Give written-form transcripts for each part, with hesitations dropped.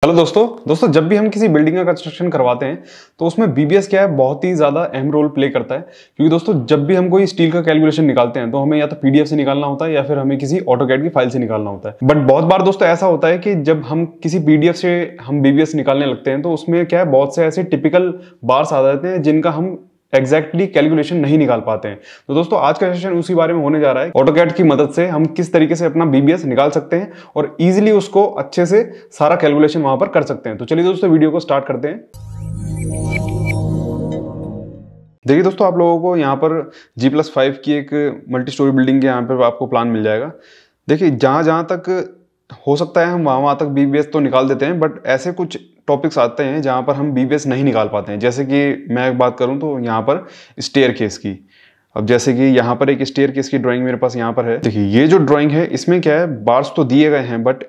Hello दोस्तों जब भी हम किसी बिल्डिंग का कंस्ट्रक्शन करवाते हैं तो उसमें बीबीएस क्या है बहुत ही ज़्यादा अहम रोल प्ले करता है। क्योंकि दोस्तों जब भी हम कोई स्टील का कैलकुलेशन निकालते हैं तो हमें या तो पीडीएफ से निकालना होता है या फिर हमें किसी ऑटोकैड की फाइल से निकालना होता है। बट बहुत बार दोस्तों ऐसा होता है कि जब हम किसी पीडीएफ से हम बीबीएस निकालने लगते हैं तो उसमें क्या है बहुत से ऐसे टिपिकल बार्स आ जाते हैं जिनका हम एग्जैक्टली कैलकुलेशन नहीं निकाल पाते हैं। तो दोस्तों आज का सेशन उसी बारे में होने जा रहा है। ऑटोकैड की मदद से हम किस तरीके से अपना बीबीएस निकाल सकते हैं और इजीली उसको अच्छे से सारा कैलकुलेशन वहां पर कर सकते हैं। तो चलिए दोस्तों वीडियो को स्टार्ट करते हैं। देखिए दोस्तों आप लोगों को यहाँ पर G+5 की एक मल्टी स्टोरी बिल्डिंग के यहाँ पर आपको प्लान मिल जाएगा। देखिए जहाँ तक हो सकता है हम वहाँ तक बीबीएस तो निकाल देते हैं, बट ऐसे कुछ टॉपिक्स आते हैं जहाँ पर हम बीबीएस नहीं निकाल पाते हैं। जैसे कि मैं बात करूँ तो यहाँ पर स्टेयर केस की। अब जैसे कि यहाँ पर एक स्टेयर केस की ड्राइंग मेरे पास यहाँ पर है। देखिए ये जो ड्राइंग है इसमें क्या है बार्स तो दिए गए हैं, बट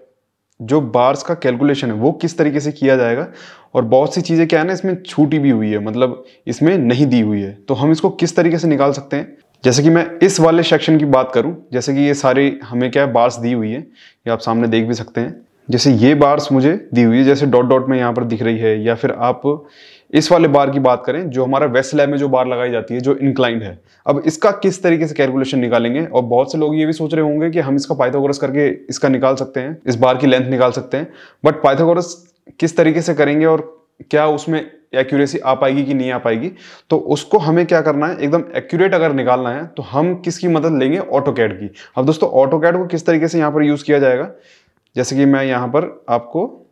जो बार्स का कैलकुलेशन है वो किस तरीके से किया जाएगा और बहुत सी चीज़ें क्या है ना इसमें छूटी भी हुई है, मतलब इसमें नहीं दी हुई है। तो हम इसको किस तरीके से निकाल सकते हैं। जैसे कि मैं इस वाले सेक्शन की बात करूं, जैसे कि ये सारी हमें क्या है बार्स दी हुई है, ये आप सामने देख भी सकते हैं। जैसे ये बार्स मुझे दी हुई है, जैसे डॉट डॉट में यहाँ पर दिख रही है, या फिर आप इस वाले बार की बात करें जो हमारा वेस्ट स्लैब में जो बार लगाई जाती है जो इंक्लाइंड है। अब इसका किस तरीके से कैलकुलेशन निकालेंगे। और बहुत से लोग ये भी सोच रहे होंगे कि हम इसका पाइथागोरस करके इसका निकाल सकते हैं, इस बार की लेंथ निकाल सकते हैं। बट पाइथागोरस किस तरीके से करेंगे और क्या उसमें एक्यूरेसी आ पाएगी कि नहीं आ पाएगी, तो उसको हमें क्या करना है एकदम एक्यूरेट अगर निकालना है तो हम किसकी मदद लेंगे, ऑटोकैड की। अब दोस्तों ऑटोकैड को किस तरीके से यहाँ पर यूज किया जाएगा, जैसे कि मैं यहाँ पर आपको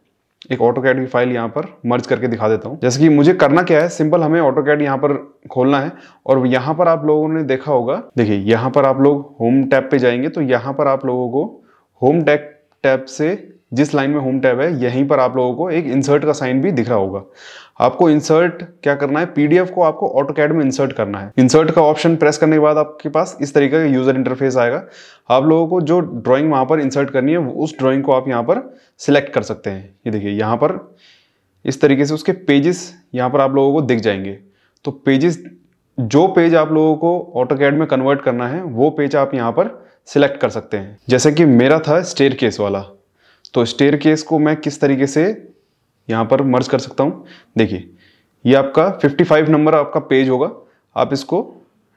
एक ऑटोकैड की फाइल यहाँ पर मर्ज करके दिखा देता हूँ। जैसे कि मुझे करना क्या है, सिंपल हमें ऑटोकैड यहाँ पर खोलना है और यहाँ पर आप लोगों ने देखा होगा, देखिए यहाँ पर आप लोग होम टैब पे जाएंगे तो यहाँ पर आप लोगों को होम टैब से जिस लाइन में होम टैब है यहीं पर आप लोगों को एक इंसर्ट का साइन भी दिख रहा होगा। आपको इंसर्ट क्या करना है, पीडीएफ को आपको ऑटोकैड में इंसर्ट करना है। इंसर्ट का ऑप्शन प्रेस करने के बाद आपके पास इस तरीके का यूजर इंटरफेस आएगा। आप लोगों को जो ड्राइंग वहां पर इंसर्ट करनी है उस ड्राइंग को आप यहाँ पर सिलेक्ट कर सकते हैं। ये देखिए यहाँ पर इस तरीके से उसके पेजेस यहाँ पर आप लोगों को दिख जाएंगे। तो पेजेस, जो पेज आप लोगों को ऑटोकैड में कन्वर्ट करना है वो पेज आप यहाँ पर सिलेक्ट कर सकते हैं। जैसे कि मेरा था स्टेयर केस वाला, तो स्टेयर केस को मैं किस तरीके से यहाँ पर मर्ज कर सकता हूँ। देखिए ये आपका 55 नंबर आपका पेज होगा, आप इसको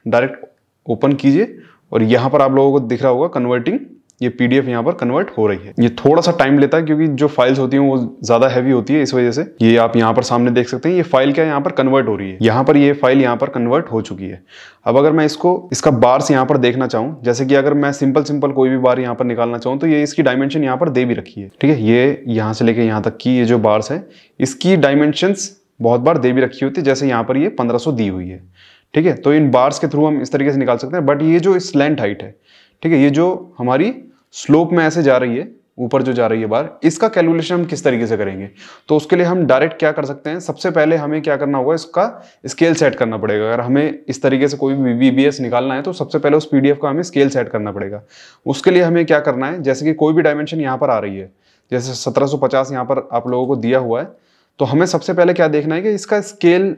डायरेक्ट ओपन कीजिए और यहाँ पर आप लोगों को दिख रहा होगा कन्वर्टिंग, ये पीडीएफ यहाँ पर कन्वर्ट हो रही है। ये थोड़ा सा टाइम लेता है क्योंकि जो फाइल्स होती हैं वो ज़्यादा हैवी होती है, इस वजह से। ये आप यहाँ पर सामने देख सकते हैं ये फाइल क्या है यहाँ पर कन्वर्ट हो रही है। यहाँ पर ये फाइल यहाँ पर कन्वर्ट हो चुकी है। अब अगर मैं इसका बार्स यहाँ पर देखना चाहूँ, जैसे कि अगर मैं सिंपल कोई भी बार यहाँ पर निकालना चाहूँ तो ये इसकी डायमेंशन यहाँ पर दे भी रखी है। ठीक है, ये यहाँ से लेके यहाँ तक की ये जो बार्स है इसकी डायमेंशंस बहुत बार दे भी रखी होती है। जैसे यहाँ पर ये 1500 दी हुई है। ठीक है, तो इन बार्स के थ्रू हम इस तरीके से निकाल सकते हैं। बट ये जो स्लैंट हाइट है, ठीक है, ये जो हमारी स्लोप में ऐसे जा रही है, ऊपर जो जा रही है बार, इसका कैलकुलेशन हम किस तरीके से करेंगे। तो उसके लिए हम डायरेक्ट क्या कर सकते हैं, सबसे पहले हमें क्या करना होगा, इसका स्केल सेट करना पड़ेगा। अगर हमें इस तरीके से कोई भी बीबीएस निकालना है तो सबसे पहले उस पीडीएफ का हमें स्केल सेट करना पड़ेगा। उसके लिए हमें क्या करना है, जैसे कि कोई भी डायमेंशन यहाँ पर आ रही है, जैसे 1750 यहाँ पर आप लोगों को दिया हुआ है, तो हमें सबसे पहले क्या देखना है कि इसका स्केल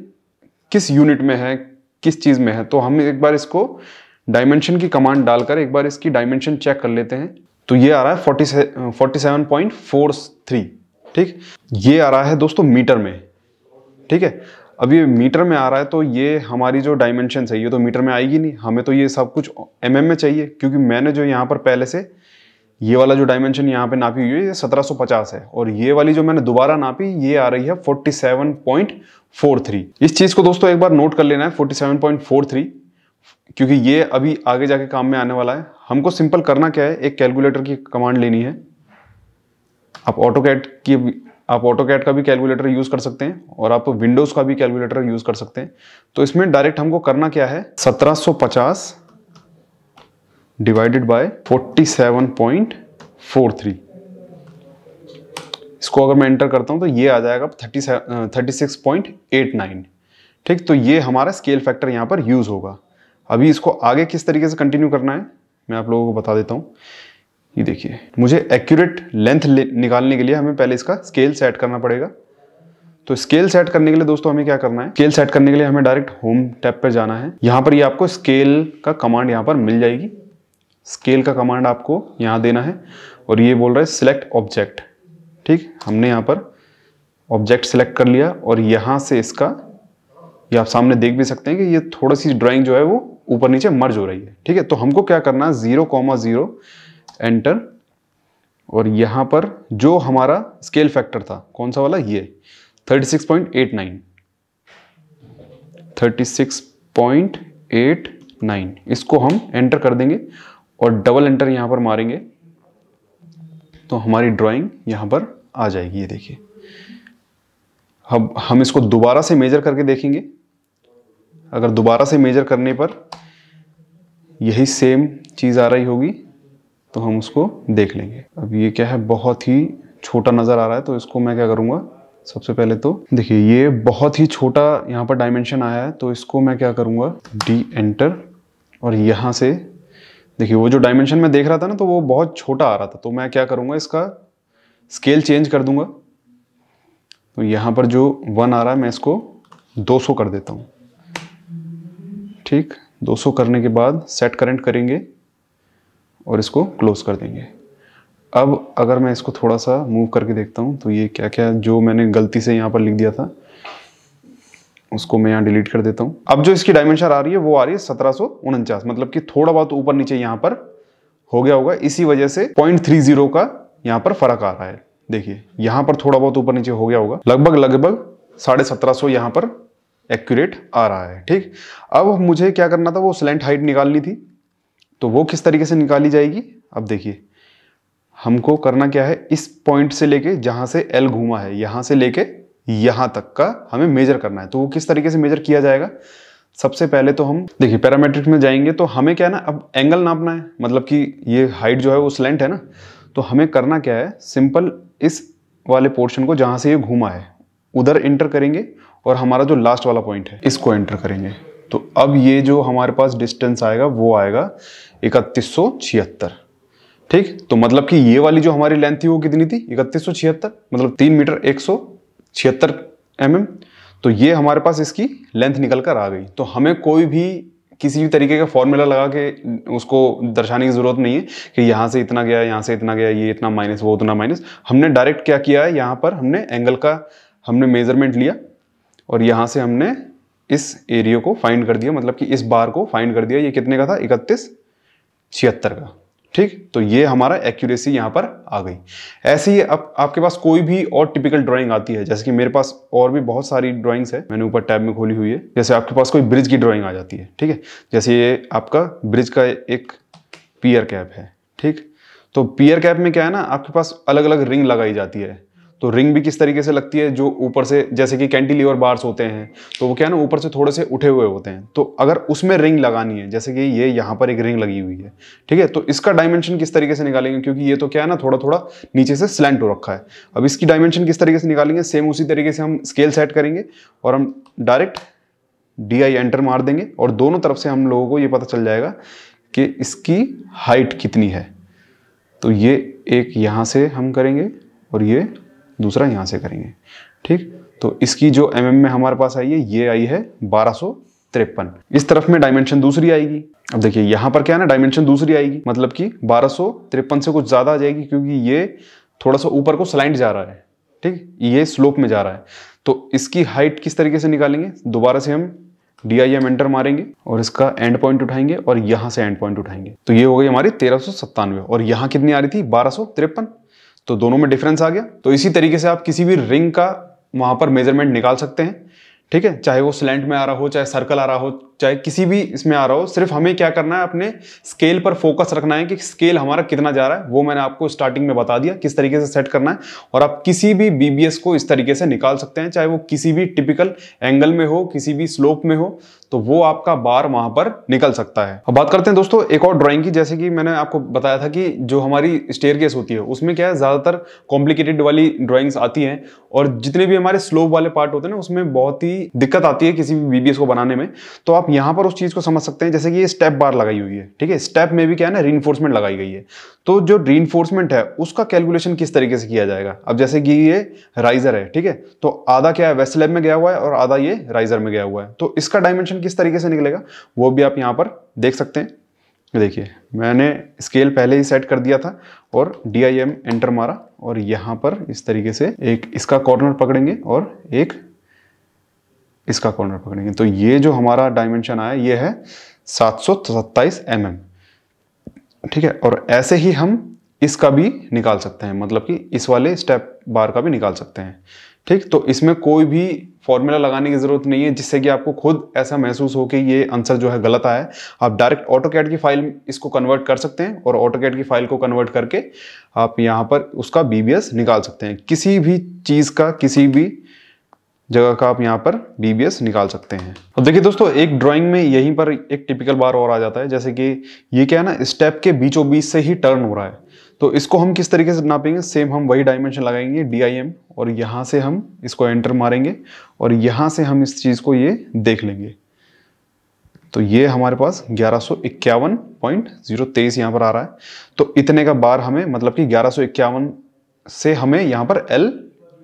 किस यूनिट में है, किस चीज़ में है। तो हम एक बार इसको डायमेंशन की कमांड डालकर एक बार इसकी डायमेंशन चेक कर लेते हैं। तो ये आ रहा है 47.43। ठीक, ये आ रहा है दोस्तों मीटर में। ठीक है, अब ये मीटर में आ रहा है तो ये हमारी जो डायमेंशन है ये तो मीटर में आएगी नहीं, हमें तो ये सब कुछ एमएम में चाहिए। क्योंकि मैंने जो यहाँ पर पहले से ये वाला जो डायमेंशन यहाँ पे नापी हुई है ये 1750 है, और ये वाली जो मैंने दोबारा नापी ये आ रही है 47.43। इस चीज को दोस्तों एक बार नोट कर लेना है 47.43, क्योंकि ये अभी आगे जाके काम में आने वाला है। हमको सिंपल करना क्या है, एक कैलकुलेटर की कमांड लेनी है। आप ऑटोकैड का भी कैलकुलेटर यूज कर सकते हैं और आप विंडोज का भी कैलकुलेटर यूज कर सकते हैं। तो इसमें डायरेक्ट हमको करना क्या है, 1750 डिवाइडेड बाय 47.43। इसको अगर मैं एंटर करता हूं तो ये आ जाएगा 36.89। ठीक, तो ये हमारा स्केल फैक्टर यहां पर यूज होगा। अभी इसको आगे किस तरीके से कंटिन्यू करना है मैं आप लोगों को बता देता हूँ। ये देखिए, मुझे एक्यूरेट लेंथ निकालने के लिए हमें पहले इसका स्केल सेट करना पड़ेगा। तो स्केल सेट करने के लिए दोस्तों हमें क्या करना है, स्केल सेट करने के लिए हमें डायरेक्ट होम टैब पर जाना है। यहाँ पर ये आपको स्केल का कमांड यहाँ पर मिल जाएगी। स्केल का कमांड आपको यहाँ देना है और ये बोल रहा है सिलेक्ट ऑब्जेक्ट। ठीक, हमने यहाँ पर ऑब्जेक्ट सिलेक्ट कर लिया और यहाँ से इसका, ये आप सामने देख भी सकते हैं कि ये थोड़ी सी ड्राइंग जो है वो ऊपर नीचे मर्ज हो रही है। ठीक है, तो हमको क्या करना है, 0,0 एंटर, और यहाँ पर जो हमारा स्केल फैक्टर था कौन सा वाला, ये 36.89, 36.89 इसको हम एंटर कर देंगे और डबल एंटर यहाँ पर मारेंगे तो हमारी ड्राइंग यहाँ पर आ जाएगी। ये देखिए, अब हम इसको दोबारा से मेजर करके देखेंगे। अगर दोबारा से मेजर करने पर यही सेम चीज़ आ रही होगी तो हम उसको देख लेंगे। अब ये क्या है, बहुत ही छोटा नज़र आ रहा है, तो इसको मैं क्या करूँगा, सबसे पहले तो देखिए ये बहुत ही छोटा यहाँ पर डायमेंशन आया है, तो इसको मैं क्या करूँगा, डी एंटर, और यहाँ से देखिए वो जो डायमेंशन मैं देख रहा था ना, तो वो बहुत छोटा आ रहा था, तो मैं क्या करूँगा, इसका स्केल चेंज कर दूंगा। तो यहाँ पर जो 1 आ रहा है मैं इसको 200 कर देता हूँ। ठीक, 200 करने के बाद सेट करंट करेंगे और इसको क्लोज कर देंगे। अब अगर मैं इसको थोड़ा सा मूव करके देखता हूँ तो ये क्या क्या जो मैंने गलती से यहाँ पर लिख दिया था उसको मैं यहाँ डिलीट कर देता हूँ। अब जो इसकी डायमेंशन आ रही है वो आ रही है 1749, मतलब कि थोड़ा बहुत ऊपर नीचे यहाँ पर हो गया होगा, इसी वजह से 0.30 का यहाँ पर फर्क आ रहा है। देखिए यहाँ पर थोड़ा बहुत ऊपर नीचे हो गया होगा, लगभग 1750 यहाँ पर एक्यूरेट आ रहा है। ठीक, अब मुझे क्या करना था, वो स्लैंट हाइट निकालनी थी, तो वो किस तरीके से निकाली जाएगी। अब देखिए हमको करना क्या है, इस पॉइंट से लेके जहां से एल घूमा है यहां से लेके यहां तक का हमें मेजर करना है। तो वो किस तरीके से मेजर किया जाएगा, सबसे पहले तो हम देखिए पैरामीट्रिक में जाएंगे, तो हमें क्या है ना, अब एंगल नापना है, मतलब कि ये हाइट जो है वो स्लैंट है ना, तो हमें करना क्या है, सिंपल इस वाले पोर्शन को जहां से ये घूमा है उधर एंटर करेंगे और हमारा जो लास्ट वाला पॉइंट है इसको एंटर करेंगे। तो अब ये जो हमारे पास डिस्टेंस आएगा वो आएगा 3176। ठीक, तो मतलब कि ये वाली जो हमारी लेंथ थी वो कितनी थी, 3176, मतलब 3 मीटर 176 mm। तो ये हमारे पास इसकी लेंथ निकल कर आ गई। तो हमें कोई भी किसी भी तरीके का फॉर्मूला लगा के उसको दर्शाने की जरूरत नहीं है कि यहाँ से इतना गया, यहाँ से इतना गया, ये इतना माइनस, वो उतना माइनस। हमने डायरेक्ट क्या किया है, यहाँ पर हमने एंगल का हमने मेजरमेंट लिया और यहाँ से हमने इस एरिया को फाइंड कर दिया, मतलब कि इस बार को फाइंड कर दिया। ये कितने का था, 3176 का। ठीक, तो ये हमारा एक्यूरेसी यहाँ पर आ गई। ऐसे ही अब आपके पास कोई भी और टिपिकल ड्राइंग आती है, जैसे कि मेरे पास और भी बहुत सारी ड्राइंग्स है, मैंने ऊपर टैब में खोली हुई है। जैसे आपके पास कोई ब्रिज की ड्राइंग आ जाती है, ठीक है, जैसे ये आपका ब्रिज का एक पियर कैप है। ठीक, तो पियर कैप में क्या है ना, आपके पास अलग अलग रिंग लगाई जाती है। तो रिंग भी किस तरीके से लगती है, जो ऊपर से जैसे कि कैंटिलीवर बार्स होते हैं, तो वो क्या है ना ऊपर से थोड़े से उठे हुए होते हैं। तो अगर उसमें रिंग लगानी है, जैसे कि ये यहाँ पर एक रिंग लगी हुई है, ठीक है, तो इसका डायमेंशन किस तरीके से निकालेंगे, क्योंकि ये तो क्या है ना थोड़ा थोड़ा नीचे से स्लैंट हो रखा है। अब इसकी डायमेंशन किस तरीके से निकालेंगे, सेम उसी तरीके से हम स्केल सेट करेंगे और हम डायरेक्ट DI एंटर मार देंगे और दोनों तरफ से हम लोगों को ये पता चल जाएगा कि इसकी हाइट कितनी है। तो ये एक यहाँ से हम करेंगे और ये दूसरा यहाँ से करेंगे। ठीक, तो इसकी जो mm में हमारे पास आई है, ये आई है 1253। इस तरफ में डायमेंशन दूसरी आएगी। अब देखिए यहाँ पर क्या है ना, डायमेंशन दूसरी आएगी, मतलब कि 1253 से कुछ ज्यादा आ जाएगी, क्योंकि ये थोड़ा सा ऊपर को स्लाइंट जा रहा है। ठीक, ये स्लोप में जा रहा है। तो इसकी हाइट किस तरीके से निकालेंगे, दोबारा से हम DIM एंटर मारेंगे और इसका एंड पॉइंट उठाएंगे और यहां से एंड पॉइंट उठाएंगे। तो ये हो गई हमारी 1397 और यहाँ कितनी आ रही थी, 1253। तो दोनों में डिफरेंस आ गया। तो इसी तरीके से आप किसी भी रिंग का वहां पर मेजरमेंट निकाल सकते हैं। ठीक है, चाहे वो स्लैंट में आ रहा हो, चाहे सर्कल आ रहा हो, चाहे किसी भी इसमें आ रहा हो, सिर्फ हमें क्या करना है, अपने स्केल पर फोकस रखना है कि स्केल हमारा कितना जा रहा है। वो मैंने आपको स्टार्टिंग में बता दिया किस तरीके से सेट करना है। और आप किसी भी BBS को इस तरीके से निकाल सकते हैं, चाहे वो किसी भी टिपिकल एंगल में हो, किसी भी स्लोप में हो, तो वो आपका बार वहां पर निकल सकता है। अब बात करते हैं दोस्तों एक और ड्राइंग की। जैसे कि मैंने आपको बताया था कि जो हमारी स्टेयरकेस होती है उसमें क्या है, ज्यादातर कॉम्प्लिकेटेड वाली ड्राइंग्स आती हैं और जितने भी हमारे स्लोप वाले पार्ट होते हैं ना उसमें बहुत ही दिक्कत आती है किसी भी BBS को बनाने में। तो आप यहाँ पर उस चीज को समझ सकते हैं, जैसे कि ये स्टेप बार लगाई हुई है। ठीक है, स्टेप में भी क्या है ना, रीइंफोर्समेंट लगाई गई है। तो जो रीइंफोर्समेंट है उसका कैलकुलेशन किस तरीके से किया जाएगा। अब जैसे कि ये राइजर है, ठीक है, तो आधा क्या है वेस्ट स्लैब में गया हुआ है और आधा ये राइजर में गया हुआ है। तो इसका डायमेंशन किस तरीके से निकलेगा वो भी आप यहाँ पर देख सकते हैं। देखिए मैंने स्केल पहले ही सेट कर दिया था और DIM एंटर मारा और यहाँ पर इस तरीके से एक इसका कॉर्नर पकड़ेंगे और एक इसका कॉर्नर पकड़ेंगे, तो ये जो हमारा डायमेंशन आया ये है 727 mm, ठीक है। और ऐसे ही हम इसका भी निकाल सकते हैं, मतलब कि इस वाले स्टेप बार का भी निकाल सकते हैं, ठीक। तो इसमें कोई भी फॉर्मूला लगाने की जरूरत नहीं है जिससे कि आपको खुद ऐसा महसूस हो कि ये आंसर जो है गलत आया है। आप डायरेक्ट ऑटोकैड की फाइल इसको कन्वर्ट कर सकते हैं और ऑटोकैड की फाइल को कन्वर्ट करके आप यहाँ पर उसका BBS निकाल सकते हैं। किसी भी चीज का, किसी भी जगह का आप यहाँ पर BBS निकाल सकते हैं। और देखिए दोस्तों, एक ड्राइंग में यहीं पर एक टिपिकल बार और आ जाता है, जैसे कि ये क्या है ना, स्टेप के बीचों बीच से ही टर्न हो रहा है। तो इसको हम किस तरीके से नापेंगे, सेम हम वही डायमेंशन लगाएंगे DIM और यहाँ से हम इसको एंटर मारेंगे और यहाँ से हम इस चीज को ये देख लेंगे। तो ये हमारे पास 1151.023 यहाँ पर आ रहा है। तो इतने का बार हमें, मतलब कि 1151 से हमें यहाँ पर L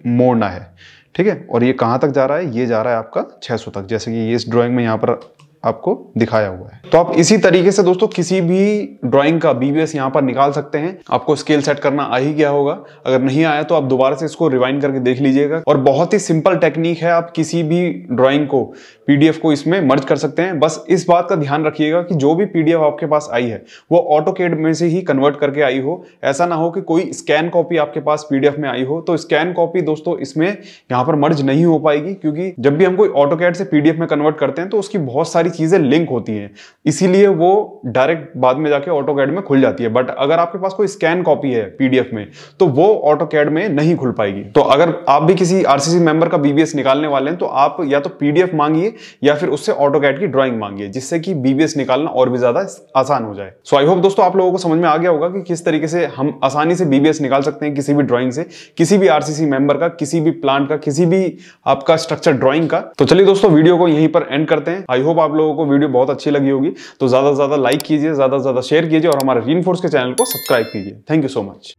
मोड़ना है, ठीक है। और ये कहाँ तक जा रहा है, ये जा रहा है आपका 600 तक, जैसे कि ये इस ड्राइंग में यहाँ पर आपको दिखाया हुआ है। तो आप इसी तरीके से दोस्तों किसी भी ड्राइंग का BBS यहाँ पर निकाल सकते हैं। आपको स्केल सेट करना आ ही गया होगा, अगर नहीं आया तो आप दोबारा से इसको रिवाइंड करके देख लीजिएगा। और बहुत ही सिंपल टेक्निक है, आप किसी भी ड्राइंग को, PDF को इसमें मर्ज कर सकते हैं। बस इस बात का ध्यान रखिएगा कि जो भी PDF आपके पास आई है वो ऑटोकैड में से ही कन्वर्ट करके आई हो। ऐसा ना हो कि कोई स्कैन कॉपी आपके पास PDF में आई हो, तो स्कैन कॉपी दोस्तों इसमें यहाँ पर मर्ज नहीं हो पाएगी, क्योंकि जब भी हम कोई ऑटोकैड से PDF में कन्वर्ट करते हैं तो उसकी बहुत सारी चीजें लिंक होती हैं, इसीलिए वो डायरेक्ट बाद में जाके ऑटोकैड में खुल जाती है। बट अगर आपके पास कोई स्कैन कॉपी है PDF में तो वो ऑटोकैड में नहीं खुल पाएगी। तो अगर आप भी किसी RCC मेंबर का BBS निकालने वाले हैं तो आप या तो PDF मांगिए या फिर उससे ऑटोकैड की ड्राइंग मांगिए, जिससे कि BBS निकालना और भी ज्यादा आसान हो जाए। सो आई होप दोस्तों आप लोगों को समझ में आ गया होगा कि किस तरीके से हम आसानी से BBS निकाल सकते हैं किसी भी ड्राइंग से, किसी भी RCC मेंबर का, किसी भी प्लांट का, किसी भी आपका स्ट्रक्चर ड्राइंग का। तो चलिए दोस्तों वीडियो को यहीं पर एंड करते हैं। आई होप आप लोगों को वीडियो बहुत अच्छी लगी होगी, तो ज्यादा से ज्यादा लाइक कीजिए, ज्यादा से ज्यादा शेयर कीजिए और हमारे रीइंफोर्स के चैनल को सब्सक्राइब कीजिए। Thank you so much.